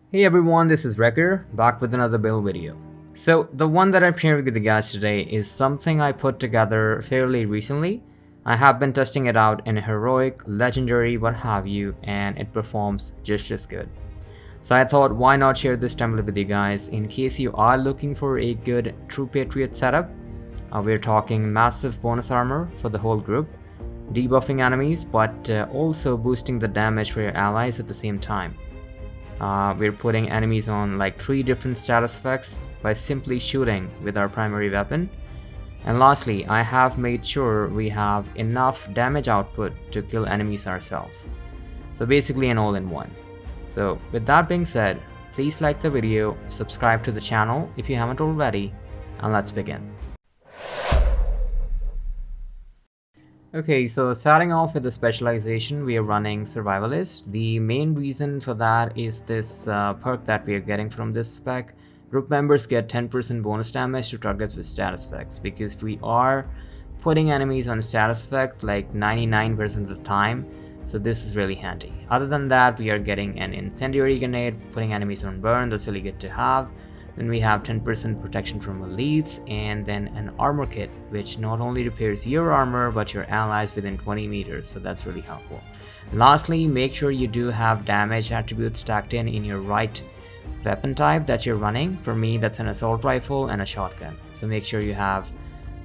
Hey everyone, this is Wrecker, back with another build video. So the one that I'm sharing with you guys today is something I put together fairly recently. I have been testing it out in heroic, legendary, what have you, and it performs just as good. So I thought why not share this template with you guys in case you are looking for a good True Patriot setup. We're talking massive bonus armor for the whole group, debuffing enemies, but also boosting the damage for your allies at the same time. We're putting enemies on like 3 different status effects by simply shooting with our primary weapon. And lastly, I have made sure we have enough damage output to kill enemies ourselves. So basically an all-in-one. So with that being said, please like the video, subscribe to the channel if you haven't already, and let's begin. Okay, so starting off with the specialization, we are running Survivalist. The main reason for that is this perk that we are getting from this spec. Group members get 10% bonus damage to targets with status effects, because we are putting enemies on status effect like 99% of the time, so this is really handy. Other than that, we are getting an incendiary grenade, putting enemies on burn, that's really good to have. Then we have 10% protection from elites, and then an armor kit, which not only repairs your armor but your allies within 20 meters, so that's really helpful. Lastly, make sure you do have damage attributes stacked in your right weapon type that you're running. For me, that's an assault rifle and a shotgun, so make sure you have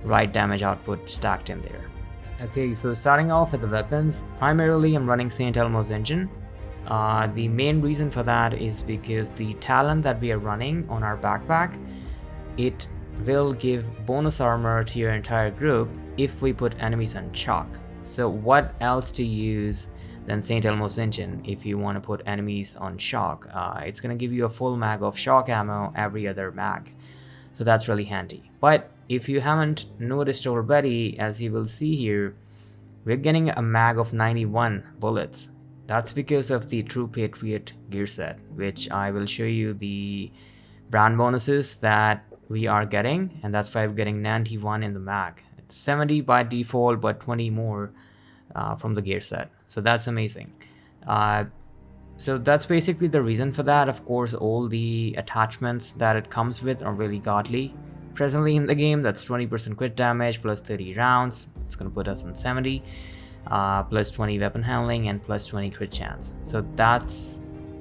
right damage output stacked in there. Okay, so starting off with the weapons, primarily I'm running St. Elmo's engine. The main reason for that is because the talent that we are running on our backpack, it will give bonus armor to your entire group if we put enemies on chalk. So what else to use than St. Elmo's engine if you want to put enemies on shock? It's going to give you a full mag of shock ammo every other mag, so that's really handy. But if you haven't noticed already, as you will see here, we're getting a mag of 91 bullets. That's because of the True Patriot gear set, which I will show you the brand bonuses that we are getting, and that's why we're getting 91 in the mag. It's 70 by default, but 20 more from the gear set, so that's amazing. So that's basically the reason for that. Of course, all the attachments that it comes with are really godly. Presently in the game, that's 20% crit damage plus 30 rounds. It's going to put us on 70. Plus 20 weapon handling and plus 20 crit chance, so that's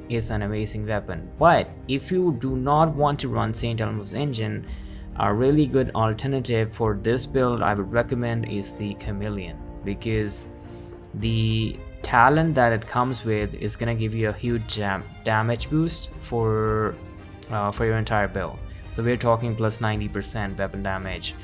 an amazing weapon. But if you do not want to run St. Elmo's engine, a really good alternative for this build I would recommend is the Chameleon, because the talent that it comes with is going to give you a huge damage boost for your entire build. So we're talking plus 90% weapon damage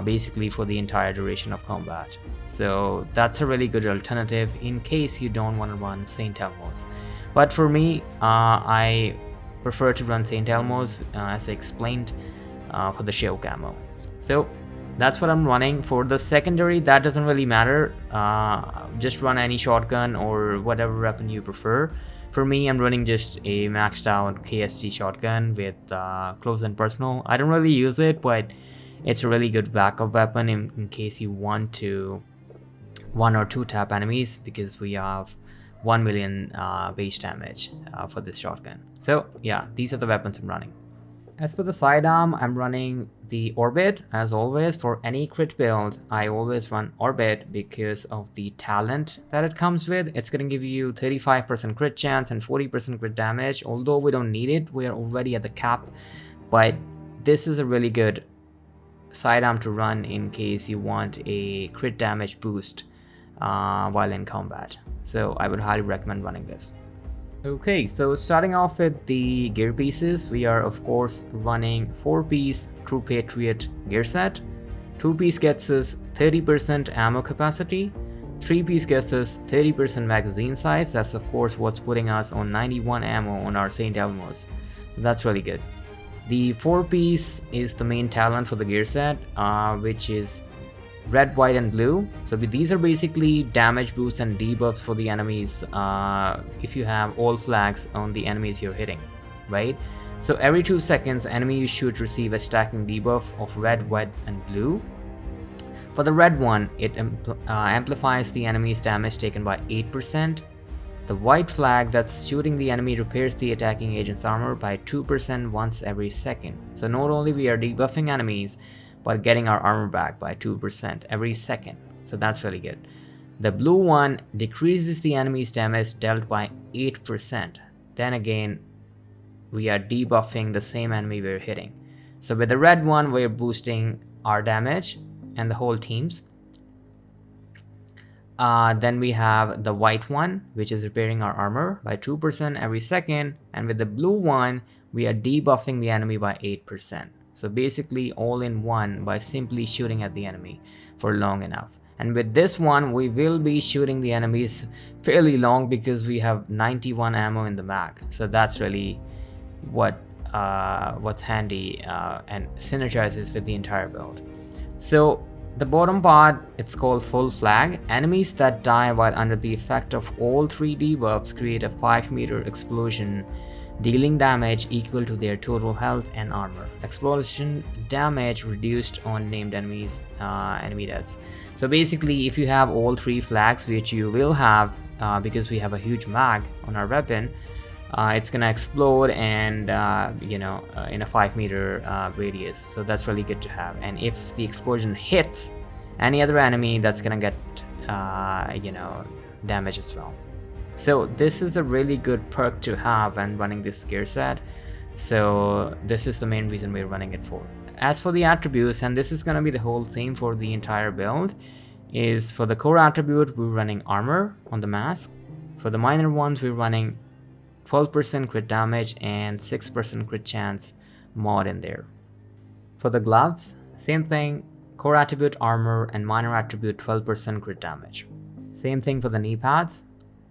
basically for the entire duration of combat. So that's a really good alternative in case you don't want to run St. Elmo's. But for me, I prefer to run St. Elmo's as I explained for the show camo. So that's what I'm running. For the secondary, that doesn't really matter. Just run any shotgun or whatever weapon you prefer. For me, I'm running just a maxed out KST shotgun with close and personal. I don't really use it, but it's a really good backup weapon in case you want to 1 or 2 tap enemies, because we have 1 million base damage for this shotgun. So yeah, these are the weapons I'm running. As for the sidearm, I'm running the Orbit. As always, for any crit build, I always run Orbit because of the talent that it comes with. It's going to give you 35% crit chance and 40% crit damage. Although we don't need it, we are already at the cap, but this is a really good sidearm to run in case you want a crit damage boost while in combat. So I would highly recommend running this. Okay, so starting off with the gear pieces, we are of course running 4-piece True Patriot gear set. 2-piece gets us 30% ammo capacity, 3-piece gets us 30% magazine size. That's of course what's putting us on 91 ammo on our St. Elmo's, so that's really good. The 4-piece is the main talent for the gear set, which is red, white, and blue. So these are basically damage boosts and debuffs for the enemies if you have all flags on the enemies you're hitting, right? So every 2 seconds, enemies should receive a stacking debuff of red, white, and blue. For the red one, it amplifies the enemy's damage taken by 8%. The white flag that's shooting the enemy repairs the attacking agent's armor by 2% once every second. So not only we are debuffing enemies, but getting our armor back by 2% every second. So that's really good. The blue one decreases the enemy's damage dealt by 8%. Then again, we are debuffing the same enemy we're hitting. So with the red one, we're boosting our damage and the whole team's. Then we have the white one, which is repairing our armor by 2% every second. And with the blue one, we are debuffing the enemy by 8%. So basically all in one by simply shooting at the enemy for long enough. And with this one, we will be shooting the enemies fairly long because we have 91 ammo in the mag. So that's really what's handy and synergizes with the entire build. So the bottom part, it's called full flag. Enemies that die while under the effect of all 3 debuffs create a 5-meter explosion, dealing damage equal to their total health and armor. Explosion damage reduced on named enemies enemy deaths. So basically, if you have all 3 flags, which you will have because we have a huge mag on our weapon, it's gonna explode and in a 5-meter radius. So that's really good to have. And if the explosion hits any other enemy, that's gonna get damage as well. So this is a really good perk to have when running this gear set. So this is the main reason we're running it for. As for the attributes, and this is gonna be the whole theme for the entire build, is for the core attribute we're running armor on the mask. For the minor ones, we're running 12% crit damage and 6% crit chance mod in there. For the gloves, same thing, core attribute armor and minor attribute 12% crit damage. Same thing for the knee pads,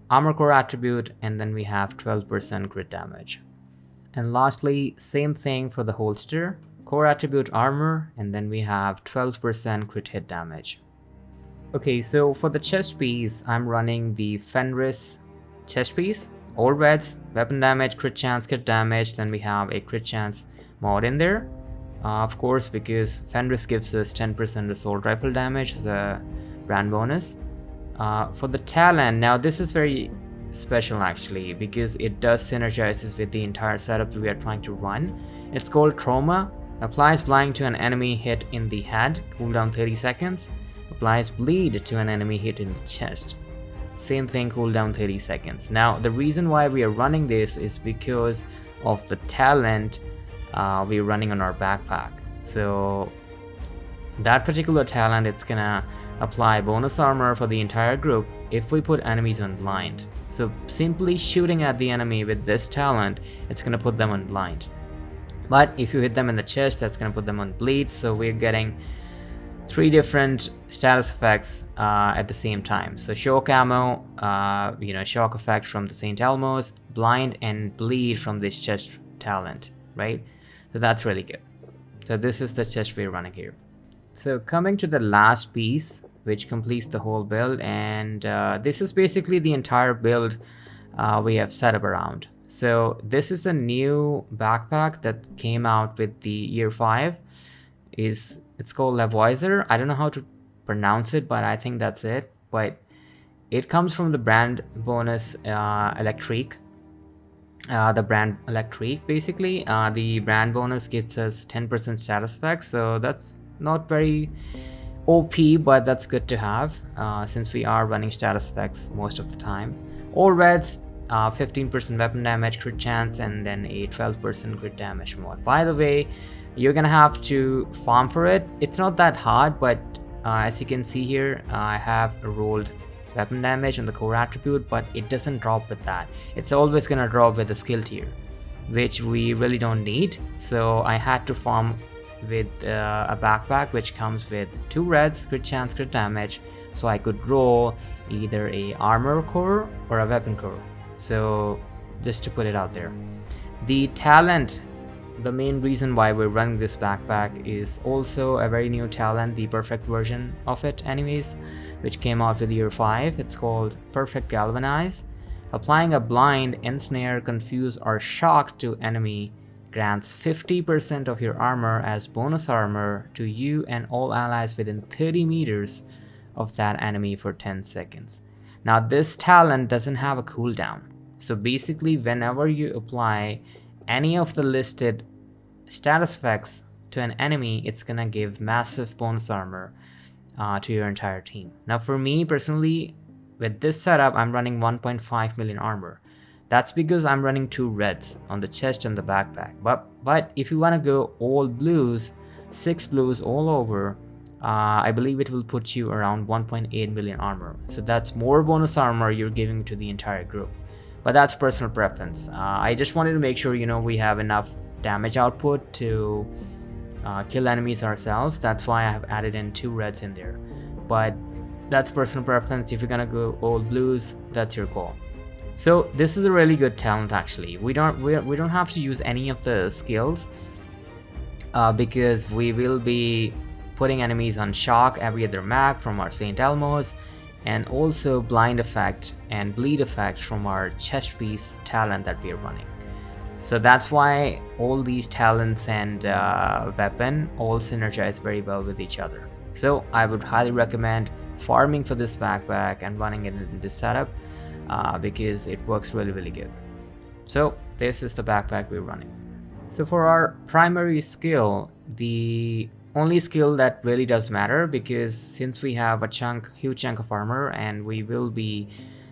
armor core attribute, and then we have 12% crit damage. And lastly, same thing for the holster, core attribute armor, and then we have 12% crit hit damage. Okay, so for the chest piece, I'm running the Fenris chest piece. All reds, weapon damage, crit chance, crit damage, then we have a crit chance mod in there. Of course, because Fenris gives us 10% assault rifle damage as a brand bonus. For the talent, now this is very special actually, because it does synergizes with the entire setup that we are trying to run. It's called Trauma. Applies blind to an enemy hit in the head, cooldown 30 seconds. Applies bleed to an enemy hit in the chest. Same thing, cooldown 30 seconds. Now, the reason why we are running this is because of the talent we're running on our backpack. So that particular talent, it's gonna apply bonus armor for the entire group if we put enemies on blind. So simply shooting at the enemy with this talent, it's gonna put them on blind. But if you hit them in the chest, that's gonna put them on bleed. So we're getting 3 different status effects at the same time. So shock ammo, shock effect from the St. ELMO'S, blind, and bleed from this chest talent, right? So that's really good. So this is the chest we're running here. So coming to the last piece, which completes the whole build, and this is basically the entire build we have set up around. So this is a new backpack that came out with the year 5. It's called Lavoisier. I don't know how to pronounce it, but I think that's it. But it comes from the brand bonus Electric. The brand Electric, basically. The brand bonus gives us 10% status effects, so that's not very OP, but that's good to have since we are running status effects most of the time. All reds, 15% weapon damage, crit chance, and then a 12% crit damage mod. By the way, you're gonna have to farm for it. It's not that hard, but as you can see here, I have a rolled weapon damage on the core attribute, but it doesn't drop with that. It's always gonna drop with the skill tier, which we really don't need. So I had to farm with a backpack which comes with 2 reds, crit chance, crit damage, so I could roll either a armor core or a weapon core. So just to put it out there. The talent, the main reason why we're running this backpack is also a very new talent, the perfect version of it anyways, which came out with year 5. It's called Perfect Galvanize. Applying a blind, ensnare, confuse, or shock to enemy grants 50% of your armor as bonus armor to you and all allies within 30 meters of that enemy for 10 seconds. Now this talent doesn't have a cooldown. So basically whenever you apply any of the listed status effects to an enemy, it's gonna give massive bonus armor to your entire team. Now for me personally, with this setup, I'm running 1.5 million armor. That's because I'm running 2 reds on the chest and the backpack. But if you want to go all blues, 6 blues all over, I believe it will put you around 1.8 million armor. So that's more bonus armor you're giving to the entire group. But that's personal preference. I just wanted to make sure, you know, we have enough damage output to kill enemies ourselves. That's why I have added in 2 reds in there. But that's personal preference. If you're gonna go all blues, that's your call. So this is a really good talent actually. We don't have to use any of the skills because we will be putting enemies on shock every other mag from our St. Elmo's, and also blind effect and bleed effect from our chest piece talent that we are running. So that's why all these talents and weapon all synergize very well with each other. So I would highly recommend farming for this backpack and running it in this setup because it works really good. So this is the backpack we're running. So for our primary skill, the only skill that really does matter, because since we have a huge chunk of armor and we will be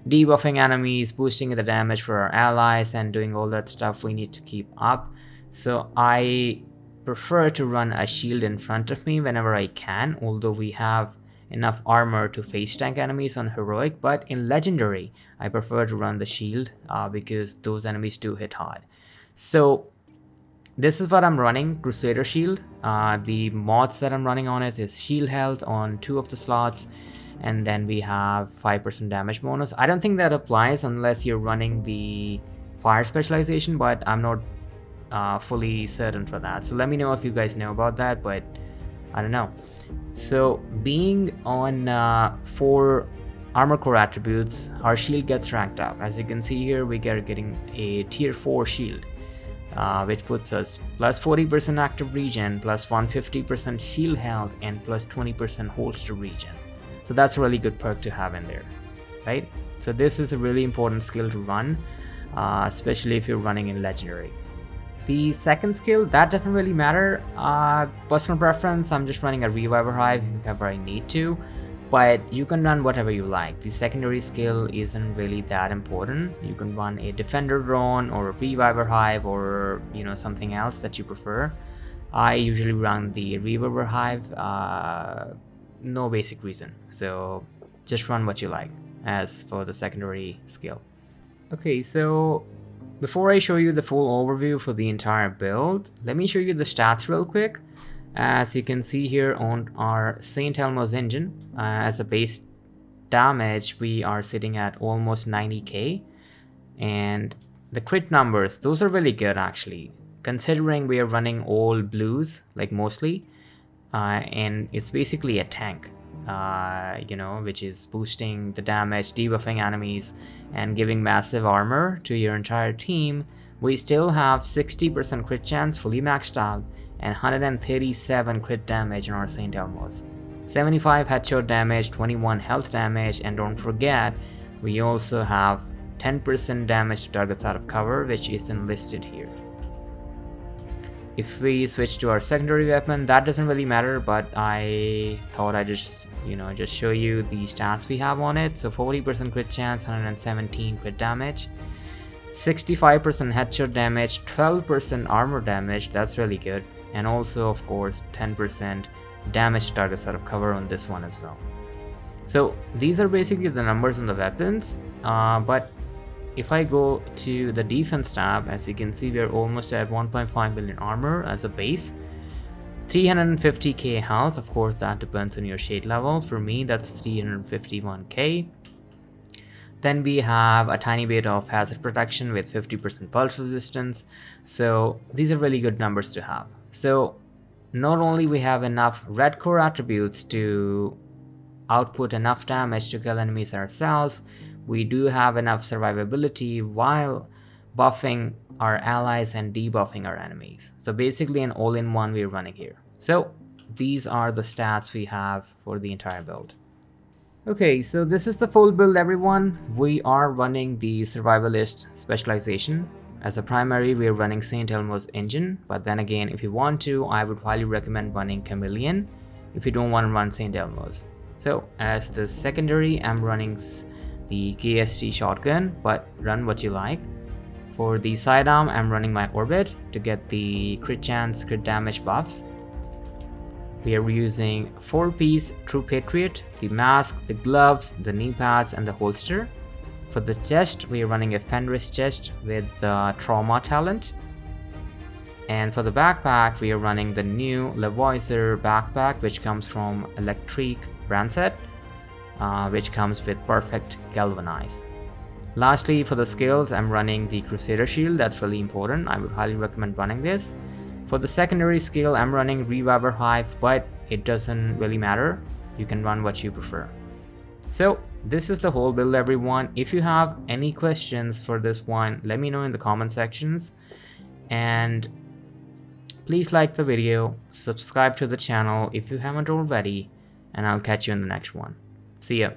debuffing enemies, boosting the damage for our allies, and doing all that stuff we need to keep up. So I prefer to run a shield in front of me whenever I can, although we have enough armor to face tank enemies on heroic, but in legendary I prefer to run the shield because those enemies do hit hard. So this is what I'm running, Crusader Shield. The mods that I'm running on it is shield health on 2 of the slots, and then we have 5% damage bonus. I don't think that applies unless you're running the fire specialization, but I'm not fully certain for that. So let me know if you guys know about that, but I don't know. So being on 4 armor core attributes, our shield gets ranked up. As you can see here, we are getting a tier 4 shield, which puts us plus 40% active regen, plus 150% shield health, and plus 20% holster regen. So that's a really good perk to have in there, right? So this is a really important skill to run, especially if you're running in legendary. The second skill, that doesn't really matter. Personal preference, I'm just running a Reviver Hive if ever I need to, but you can run whatever you like. The secondary skill isn't really that important. You can run a Defender Drone or a Reviver Hive, or you know, something else that you prefer. I usually run the Reviver Hive, no basic reason. So just run what you like as for the secondary skill. Okay, so before I show you the full overview for the entire build, let me show you the stats real quick. As you can see here on our St. Elmo's engine, as a base damage, we are sitting at almost 90k. And the crit numbers, those are really good actually, considering we are running all blues, like mostly. And it's basically a tank, you know, which is boosting the damage, debuffing enemies, and giving massive armor to your entire team. We still have 60% crit chance fully maxed out, and 137 crit damage in our St. Elmo's. 75 headshot damage, 21 health damage, and don't forget, we also have 10% damage to targets out of cover, which isn't listed here. If we switch to our secondary weapon, that doesn't really matter, but I thought I'd just, you know, just show you the stats we have on it. So 40% crit chance, 117 crit damage, 65% headshot damage, 12% armor damage, that's really good, and also of course 10% damage to targets out of cover on this one as well. So these are basically the numbers on the weapons, but if I go to the defense tab, as you can see, we're almost at 1.5 million armor as a base, 350k health. Of course that depends on your shade level. For me that's 351k. Then we have a tiny bit of hazard protection with 50% pulse resistance. So these are really good numbers to have. So not only we have enough red core attributes to output enough damage to kill enemies ourselves, we do have enough survivability while buffing our allies and debuffing our enemies. So basically an all-in-one we're running here. So these are the stats we have for the entire build. Okay, so this is the full build, everyone. We are running the Survivalist Specialization. As a primary, we are running St. Elmo's engine, but then again, if you want to, I would highly recommend running Chameleon if you don't want to run St. Elmo's. So as the secondary, I'm running the KST shotgun, but run what you like. For the sidearm, I'm running my Orbit to get the crit chance, crit damage buffs. We are using 4-piece True Patriot, the mask, the gloves, the knee pads, and the holster. For the chest, we are running a Fenris chest with the trauma talent. And for the backpack, we are running the new Lavoisier backpack, which comes from Electric brand set, which comes with perfect galvanize. Lastly, for the skills, I'm running the Crusader shield. That's really important. I would highly recommend running this. For the secondary skill, I'm running Reviver Hive, but it doesn't really matter. You can run what you prefer. So this is the whole build, everyone. If you have any questions for this one, let me know in the comment sections. And please like the video, subscribe to the channel if you haven't already, and I'll catch you in the next one. See ya.